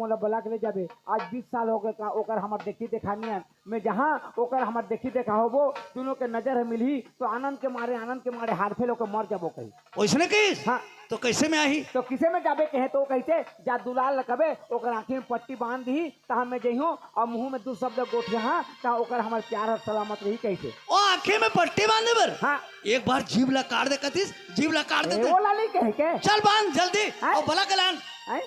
मोला बला के ले जाबे आज 20 साल हो गए का ओकर हमर देखी देखानी है मैं जहाँ ओकर हमर देखी देखा होबो दोनों के नजर है मिली तो आनंद के मारे हार फेल होकर मर जाबो कहीं ओइसने की हाँ तो कैसे में आई तो किसे में जाबे कहे तो कैसे जा दुलाल रखबे ओकर आँखी में पट्टी बांध दी तहाँ मैं जइहो और मुंह में 2 शब्द गोठिया हाँ ता ओकर हमर प्यार और सलामत रही कैसे ओ आंखें में पट्टी बांधे बर हाँ एक बार जीभ ला काट दे कतिस जीभ ला काट दे वो लाली कहे के चल बांध जल्दी और भला कलान हैं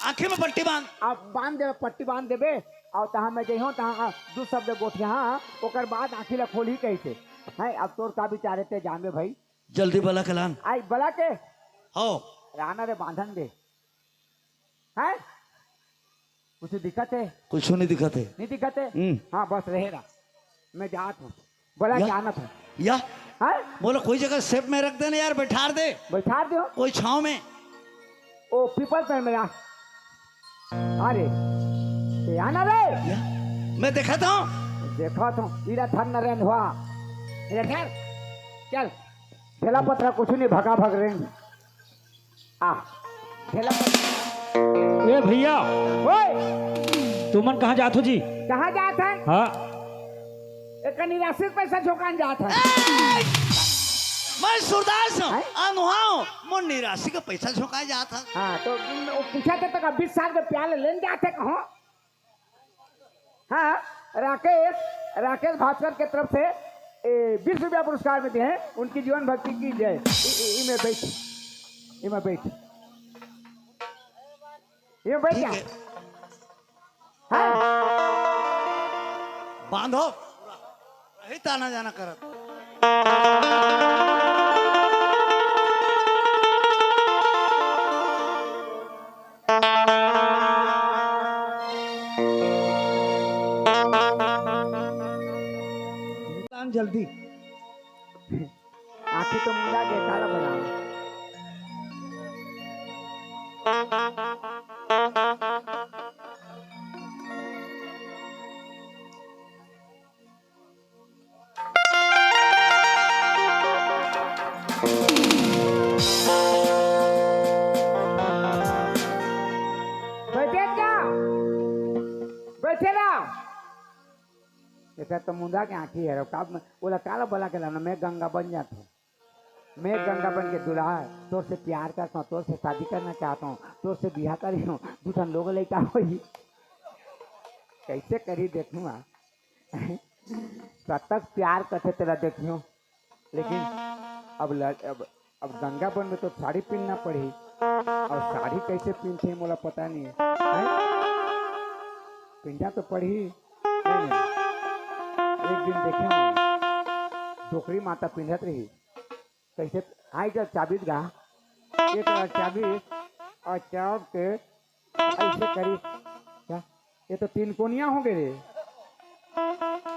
आंखें में पट्टी बांध आप बांध देबे पट्टी बांध देबे और तहाँ मैं जइहो तहाँ 2 शब्द गोठिया हाँ ओकर बाद आँखी ला खोली कैसे है अब तोर का विचारे ते जानबे भाई जल्दी भला कलान आई बला के हो राना रे बांधन दे हैं कुछ दिक्कत है कुछ नहीं दिखत है नहीं दिक्कत है हाँ बस रहेगा मैं जात हूँ बोला या? जाना था या हैं बोलो कोई जगह सेफ में रख देना यार बैठा दे बैठा दो कोई छाव में ओ पीपल पे मेरा अरे ये आना रे या? मैं देखा था देखो तो इरा धन नरेन हुआ इरा धर चल ठेला पत्रा कुछ नहीं भगा भग रेंगे आ ठेला ए भैया ओए तुमन कहाँ जात हो जी? कहाँ जात है हाँ एक निराश्रित पैसा झोकान जात है मैं सुरदास हूँ हैं? अनहुआ मोर निराशि का पैसा झोंका जाता हाँ तो वो पूछा था तक 20 साल के प्याले लेन जाते कहो हाँ राकेश भास्कर के तरफ से 20 रुपया पुरस्कार मिलते हैं उनकी जीवन भक्ति की जय इमे बैठ ये बैठ जा हाँ बांधो रही ताना जाना करत जल्दी आखिर तो मुंडा के काला बनाओ बैठे तो मुंडा के आँखी है काब बोला काला बोला के लाना मैं गंगा बन जाता हूँ मैं गंगा बन के दुल्हा तोर से प्यार करता हूँ तोर से शादी करना चाहता हूँ तोर से बिहा करी हूँ दूसरा लोग लेकर हो कैसे करी देखूँगा तब तक प्यार करते तेरा देखियो लेकिन अब गंगा बन में तो साड़ी पहनना पड़ी और साड़ी कैसे पहनते हैं मोला पता नहीं है पहनना तो पड़ी नहीं। एक दिन देखे डोकरी माता पिंधत रही कैसे आई जब चाबी गा एक चाबी और चाब के ऐसे करी क्या ये तो 3 कोनिया हो गए रे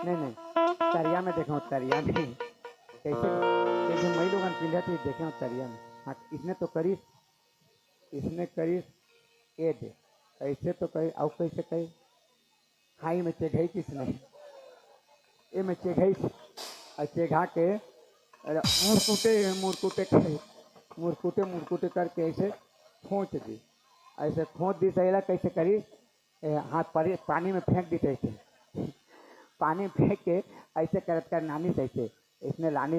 नहीं तरिया में देखा तरिया में कैसे कैसे मई लोग पिंधत रही देखे तरिया में हाँ इसने करीस ए दे ऐसे तो कही और कैसे कही खाई में चेघई किसने ये में चेघई और चेघा के मुरकुटे करके ऐसे खोच दी ऐसे खोच दी सहेला कैसे करी हाथ पानी में फेंक दी ऐसे पानी में फेंक के ऐसे करत कर नानी से ऐसे इसने लानी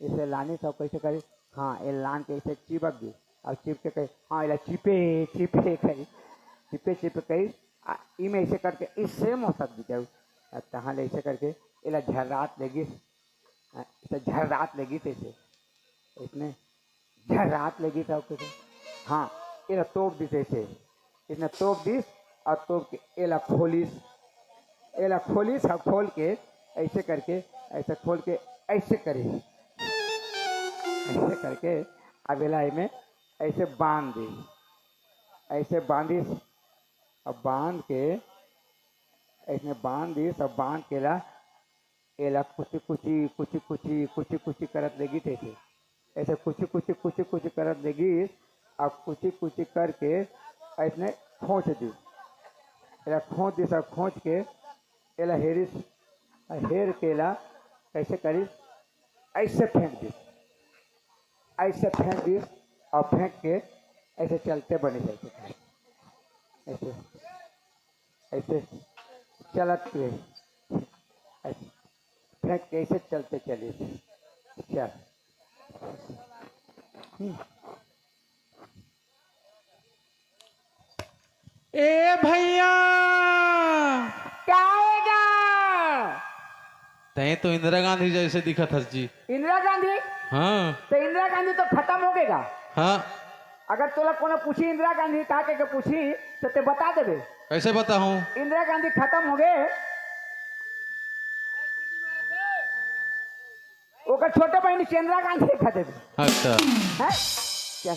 इसे लानी सब कैसे करी हाँ ये लान के ऐसे चिपक दी और चिप के कही हाँ ये चिपे कही इमें ऐसे करके इससे मौसम दी जाऊ तहाँ ऐसे करके इला झर्रात लगी इसे झर्रात लगी थे इसने झर्रात लगी था कैसे हाँ इला तोप दी थे इसने तोप दी और तोप के एला खोलिस और खोल के ऐसे करके ऐसे खोल के ऐसे करी ऐसे करके अब एला में ऐसे बांध दी ऐसे बांधी अब बांध के ऐसे बांध दी सब बांध के ला एला कुची करत लगी थे ऐसे कुची करत लगी अब कुची करके ऐसे खोच दी एला खोच दी सब खोच के एला हेर के ला कैसे करी ऐसे फेंक दी और फेंक के ऐसे चलते बने ऐसे ऐसे चलत के ऐसे फेंक के ऐसे चलते चले चल। ए भैया क्या आएगा? तय तो इंदिरा गांधी जैसे दिखत हस जी। इंदिरा गांधी? हाँ तो इंदिरा गांधी तो खत्म हो गएगा। हाँ। अगर तोला कोनो पूछी इंदिरा गांधी का के पूछी तो ते बता देबे। कैसे बताऊं? इंदिरा गांधी खत्म हो गए। ओकर छोटे बहन इंदिरा गांधी खा देबे। अच्छा हैं? क्या?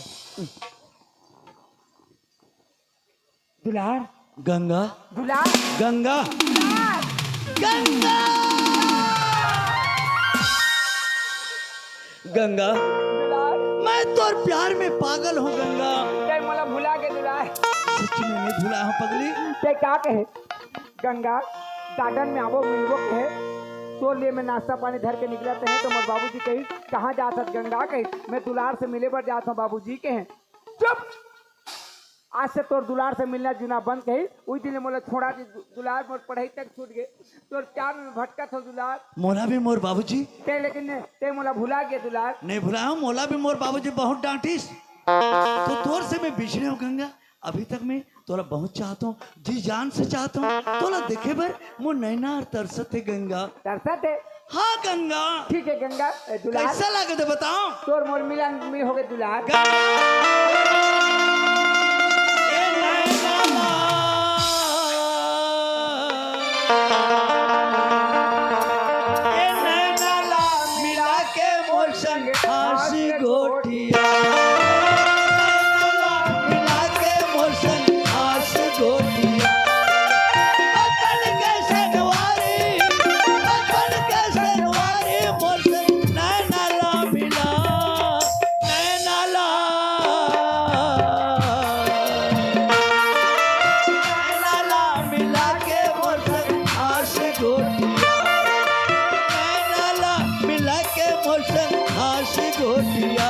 दुलार गंगा दुलार गंगा दुलार गंगा गंगा दुलार मैं तोर प्यार में पागल हूँ गंगा। ते मोला भुला के दुलार सच में नहीं भूला हूँ पगली। ते का कहे गंगा गार्डन में आवो मिलबो कहे तो लिए मैं नाश्ता पानी धर के निकलते हैं तो मोर बाबूजी कही कहाँ जात हस गंगा कही मैं दुलार से मिले पर जाता हूँ बाबूजी कहे चुप आज से तोर दुलार से मिलना जुना बंद कही उस दिन मोला छोड़ा दी दुलार मोर पढ़ाई तक छूट गए तोर प्यार में भटकत हो दुलार मोला भी मोर बाबूजी ते लेकिन ते मोला भुला गया दुलार नहीं भुला हूँ। मोला भी मोर बाबूजी बहुत डांटिस तो तोर से मैं बिछड़े हूँ गंगा। अभी तक मैं तोला बहुत चाहता हूँ जी जान से चाहता हूँ तोला देखे बर मोर नैना और तरसत है गंगा। तरसत है हाँ गंगा ठीक है गंगा दुलार कैसा लगे तो बताओ। तोर मोर मिलन मिल हो गए दुलार मिला के मोर संग हंसी गोटिया मिला के मोर संग हंसी गोटिया अपन के सनवारी मोर संग नैना ला मिला नैना ला मिला के मोर संग हंसी गोटिया नैना ला मिला के मोर संग हंसी गोटिया।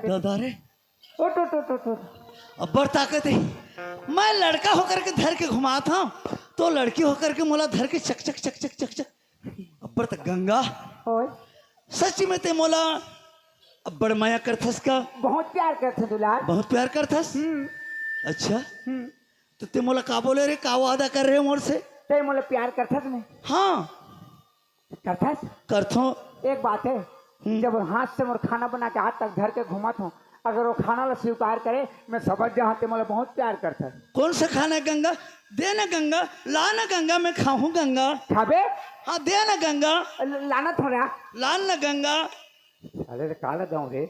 दादा रे उठ उठ उठ उठ उठ अब्बर ताकत है। मैं लड़का होकर के धर के घुमाता हूँ तो लड़की होकर के मोला धर के चक चक चक चक चक चक अब्बर तक गंगा ओए सच में ते मोला अब्बड़ माया करथस का बहुत प्यार करते दुलार बहुत प्यार करथस। अच्छा तो ते मोला का बोले रे का वादा कर रहे हो मोर से? ते मोला प्यार करथस नहीं हाँ करथस करथो। एक बात है जब हाथ से मोर खाना बना के हाथ तक धर के घुमा था अगर वो खाना ला स्वीकार करे मैं समझ जहाँ ते मोला बहुत प्यार करता है। कौन सा खाना है गंगा? दे ना गंगा ला ना गंगा मैं खाऊं गंगा। खाबे हाँ दे ना गंगा लाना थोड़ा लान ना गंगा। अरे रे काला जाऊं रे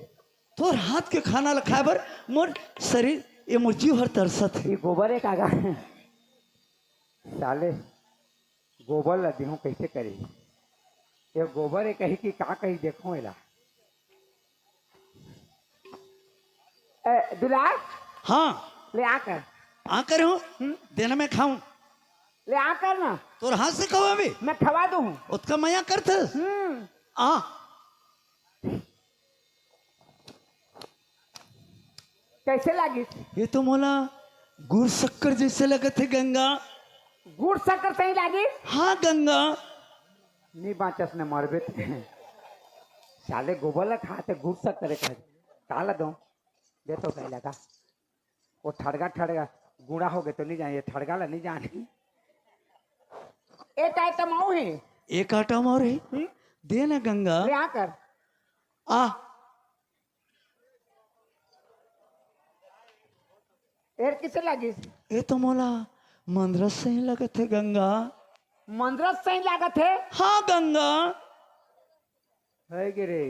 तोर हाथ के खाना ला खाए बर मोर शरीर ये मोर जीव हर तरसत है। ये गोबर है कागा साले गोबर ला दिहूं कैसे करी ये गोबर है कही कि का कही देखो एला दुलार हाँ ले आकर आ कर हूँ देना मैं खाऊं ले आकर ना तोर हाथ से खाऊं अभी मैं खवा दूं उसका मया कर था आ कैसे लगी ये तो मोला गुड़ शक्कर जैसे लगे थे गंगा। गुड़ शक्कर सही लगी हाँ गंगा नहीं बाचस ने मरबे साले गोबर ला खाते गुड़ शक्कर काला दो दे तो कह लगा वो ठड़गा ठड़गा गुड़ा हो गए तो नहीं जाने, ठड़गा ला नहीं जाने। एक आइटम और है। एक आइटम और है, दे ना गंगा। ले आकर। आ एर किसे लगी? ये तो मोला मंदरस से ही लगे थे गंगा। मंदरस से ही लागत है। हाँ गंगा। है गिरे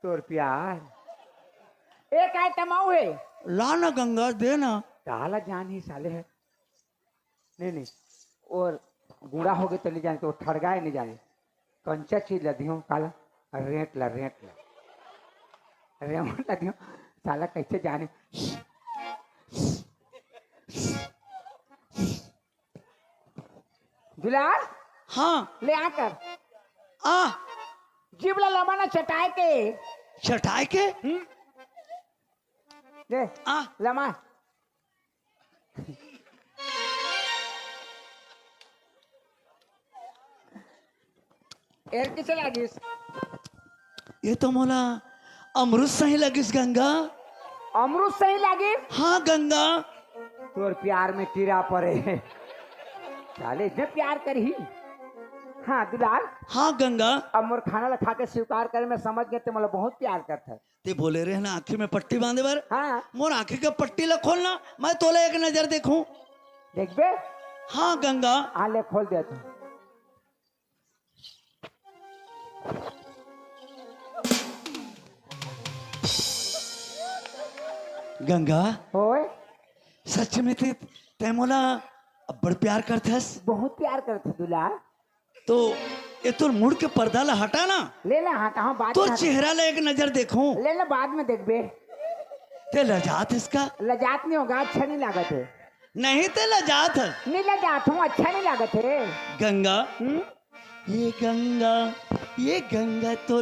तोर प्यार। एक आइटम और है। ला ना गंगा, दे ना। डाला जान ही साले है। नहीं नहीं, और गुड़ा हो गए तो नहीं जाने, तो ठड़गाए नहीं जाने। कंचा चीज लदियों काला, रेट ला रेमन लदियों साला कैसे जाने। दुलार हाँ ले आकर। आ जीवला लमाना चटाए के। चटाई के। ले आ लमा। एर किसे लागिस? ये तो मोला अमृत से ही लगिस गंगा। अमरूद से ही लागी। हाँ गंगा। तोर प्यार में कीड़ा पड़े साले इतने प्यार करी। हाँ दुलार, हाँ गंगा। अब मोर खाना ला खा के स्वीकार करे मैं समझ गए ते मतलब बहुत प्यार करता है। ते बोले रहे ना आँखी में पट्टी बांधे बर। हाँ मोर आँखी के पट्टी ला खोलना, मैं तोले एक नजर देखूं। देखबे। हाँ गंगा। आ ले खोल दे तू। गंगा होए सच में ते मोला बड़ प्यार करथस। बहुत प्यार करते दुलार। तो ये तो मुड़ के पर्दा ला हटा ना, ले ले हाँ कहाँ बात तो में चेहरा ला एक नजर देखूं। ले ले बाद में देखबे। ते लजात इसका लजात नहीं होगा, अच्छा नहीं लागत है। नहीं, ते लजात है नहीं लजात हूँ, अच्छा नहीं लागत है। गंगा। हम्म? ये गंगा तो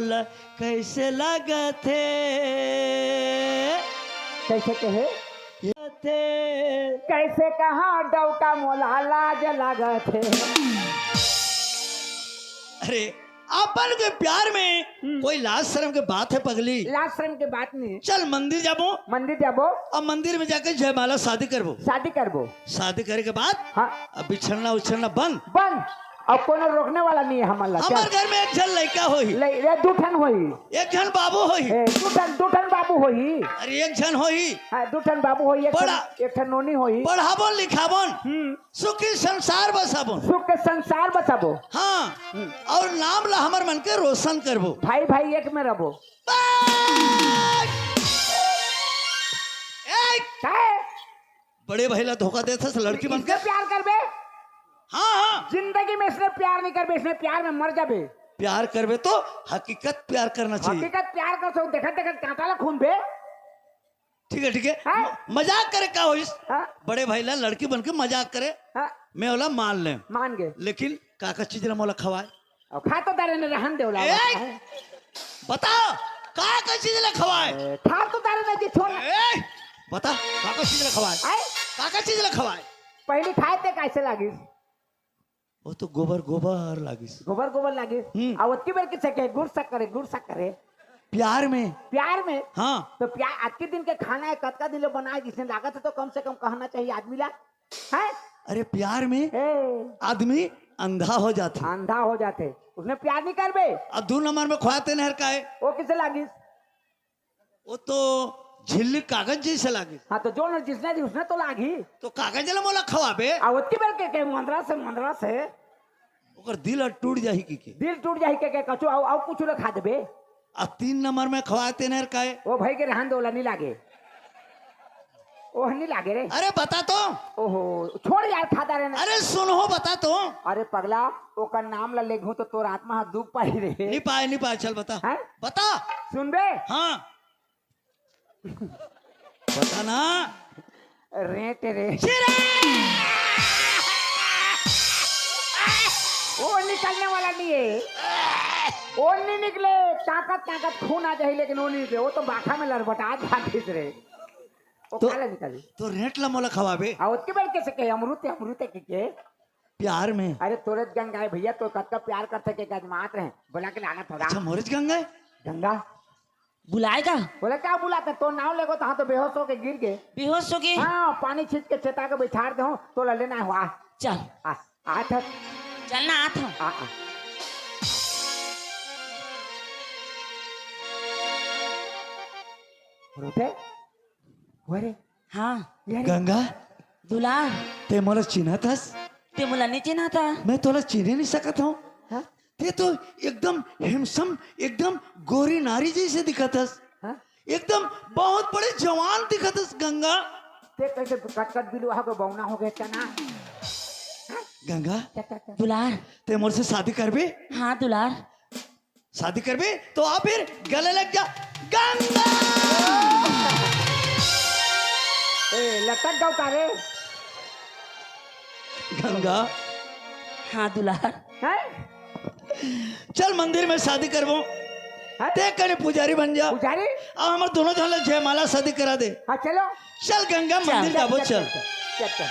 कैसे लागत है। कैसे कहे? ये थे कैसे कहा डौका मोला लाज लागत है। अरे अपन के प्यार में कोई लाज शर्म के बात है पगली। लाज शर्म के बात नहीं। चल मंदिर जाबो, मंदिर जाबो, अब मंदिर में जाकर जयमाला शादी करबो। शादी करबो। शादी करे के बाद हाँ अब बिछड़ना उछड़ना बंद। बंद। अब कोनो रोकने वाला नहीं है हमारा। हमार घर में एक जन लड़का होही, ले दू ठन होई। एक जन बाबू होही। दू ठन बाबू होई। अरे एक जन होही। हाँ दू ठन बाबू होई। बड़ा। एक ठन नोनी होई। पढ़ाबोन लिखाबोन, सुखी संसार बसाबोन। सुख के संसार बसाबो। हाँ, और नाम ला हमर मन के रोशन करबो। भाई भाई एक में रहो। बड़े भैला धोखा देता लड़की बन के। इससे प्यार करबे। हाँ हाँ, जिंदगी में इसने प्यार नहीं करबे, इसने प्यार में मर जाबे। प्यार करबे तो हकीकत प्यार करना चाहिए। हकीकत प्यार कर सो देखत देखत कांटा ला खून बे। ठीक है हाँ? मजाक करे का होइस। हाँ बड़े भैला लड़की बन के मजाक करे, हाँ मैं ओला मान ले, मान गए। लेकिन काका चीज ला मोला खवाए। अब खा तो तारे ने रहन दे उला। ए! बता काका चीज ला खवाए। खा तो तारे ने जी छोड़। बता काका चीज ला खवाए। आए काका चीज ला खवाए। पहले खाए थे कैसे लागिस? वो तो गोबर लागिस। गोबर गोबर लागिस। हम्म। अब उतनी बार किसे के गुड़ शक्कर प्यार में। प्यार में। हाँ तो प्यार आज के दिन के खाना है, कतका दिन लोग बनाए जिसने लागत है तो कम से कम कहना चाहिए आदमी ला है। अरे प्यार में ए, आदमी अंधा हो जाता। अंधा हो जाते, उसने प्यार नहीं करबे। अब 2 नंबर में खोआते नहर का है, वो किसे लागिस? वो तो झिल्ली कागज जैसे लागे। हाँ तो जो जिसने दी उसने तो लागी। तो कागज ला मोला खवाबे। अब उतनी बार के मंदरा से ओकर दिल टूट जाही की के। दिल टूट जाही के कचू और कुछ खा देबे। अब 3 नंबर में खवाते नहर का है। वो भाई के रहन दो नहीं लागे। ओह नहीं लागे रे। अरे बता तो। ओहो छोड़ यार खाता रे। अरे सुनो बता तो। अरे पगला ओकर नाम ला लेगू तो तोर आत्मा हाथ दुख पाई रे। नहीं पाए चल बता। हैं? बता। सुनबे। हाँ बता ना। रेट रे। चिरे! वो निकलने वाला नहीं है। वो नहीं निकले, ताकत खून आ जाए लेकिन वो नहीं निकले। वो तो बाखा में लड़बटा भागिस रे। वो तो- काला निकली। तो रेट ला मोला खवाबे। आ उसके बारे कैसे कहे अमृत के प्यार में। अरे तोरे गंगा है भैया तो कद का प्यार करते के गजमात रहे बोला के लाना थोड़ा। अच्छा मोरज गंगा है? गंगा बुलाएगा? बोले क्या बुलाते, तो नाव लेगो तो हाँ तो बेहोश होके गिर गए। बेहोश हो गए? हाँ पानी छींच के चेता के बैठा दो तो लेना है। आ चल आ आ था चलना आता हूँ। आ रोते वरे हाँ यार गंगा दुलार, ते मोला चिन्हा थस? ते मुला नहीं चिन्हा था। मैं तोला चिन्ह नहीं सकत हूँ। हाँ ते तो एकदम हैंडसम, एकदम गोरी नारी जैसे दिखत हस, हाँ एकदम बहुत बड़े जवान दिखत हस गंगा। ते कैसे कट बिलुआ हो बौना हो गए तना। गंगा क्या दुलार, ते मोर से शादी करबे? हाँ दुलार। शादी करबे तो आ फिर गले लग जा गंगा। ए लटक गाँव का रे गंगा हाँ दुलार। हैं चल मंदिर में शादी करबो, हाँ? ते कने पुजारी बन जा। पुजारी अब हमार दोनों जन जयमाला शादी करा दे। हाँ चलो चल गंगा मंदिर जाबो चल। चल चल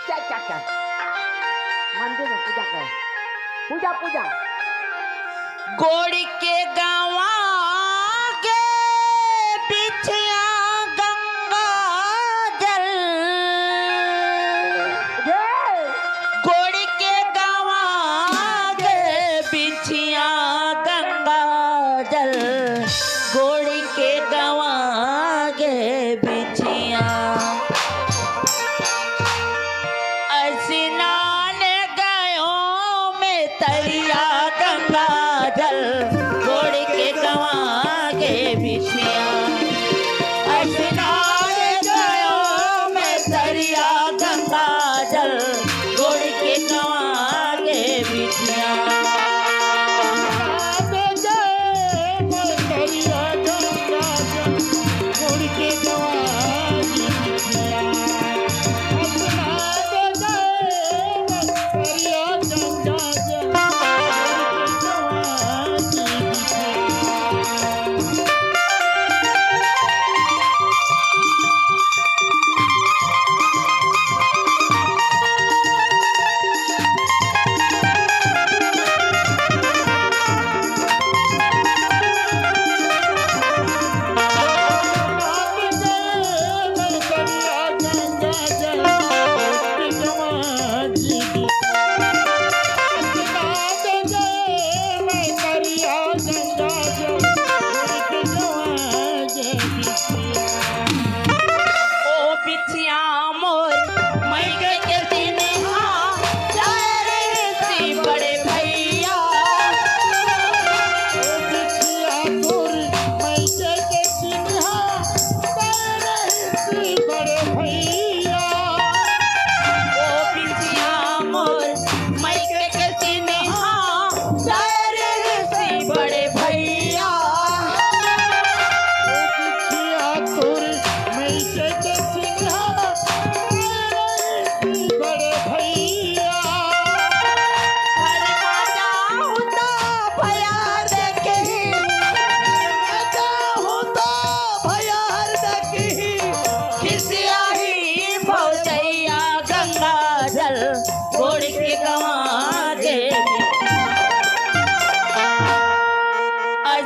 चल चल मंदिर में पूजा कर, पूजा पूजा। गोड़ी के गावा के बिछिया गंगा जल, ये गोड़ी के गावा के बिछिया गंगा जल, गोड़ी के गावा के बिछिया स्नान गयो में तरिया गंगा जल, गोड़ी के गवा के बिछिया स्नान गयो में तरिया गंगा जल, गोड़ी के गवा के बिछिया।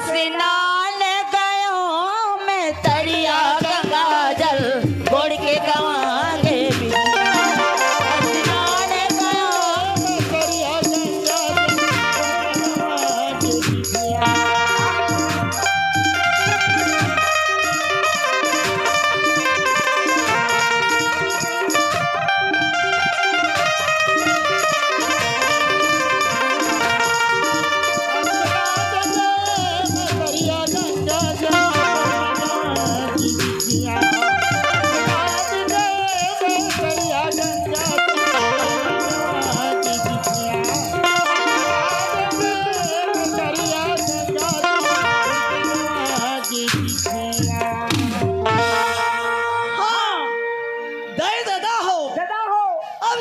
स्नान गयो मैं तरिया गंगा जल, गोड़ के गवा के बिछिया स्नान गयो मैं तरिया गंगा जल, गवा के बिछिया।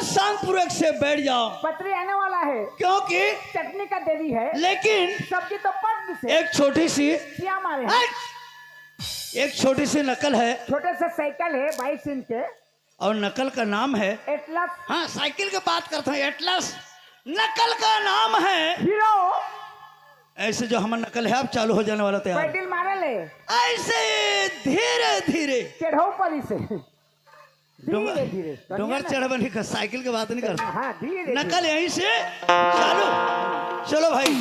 शांतपूर्वक से बैठ जाओ, पत्री आने वाला है क्योंकि चटनी का देरी है, लेकिन सब्जी तो पक से एक छोटी सी क्या मारे एक छोटी सी नकल है, छोटे से साइकिल है 22 इंच के, और नकल का नाम है एटलस। हाँ साइकिल की बात करते हैं, एटलस। नकल का नाम है हीरो। ऐसे जो हमारा नकल है अब चालू हो जाने वाला तैयार पैडिल मारे ले ऐसे धीरे धीरे चढ़ो पर इसे डोंगर धीरे धीरे डोंगर चढ़ का साइकिल की बात नहीं करता हाँ धीरे नकल यहीं से चालू चलो भाई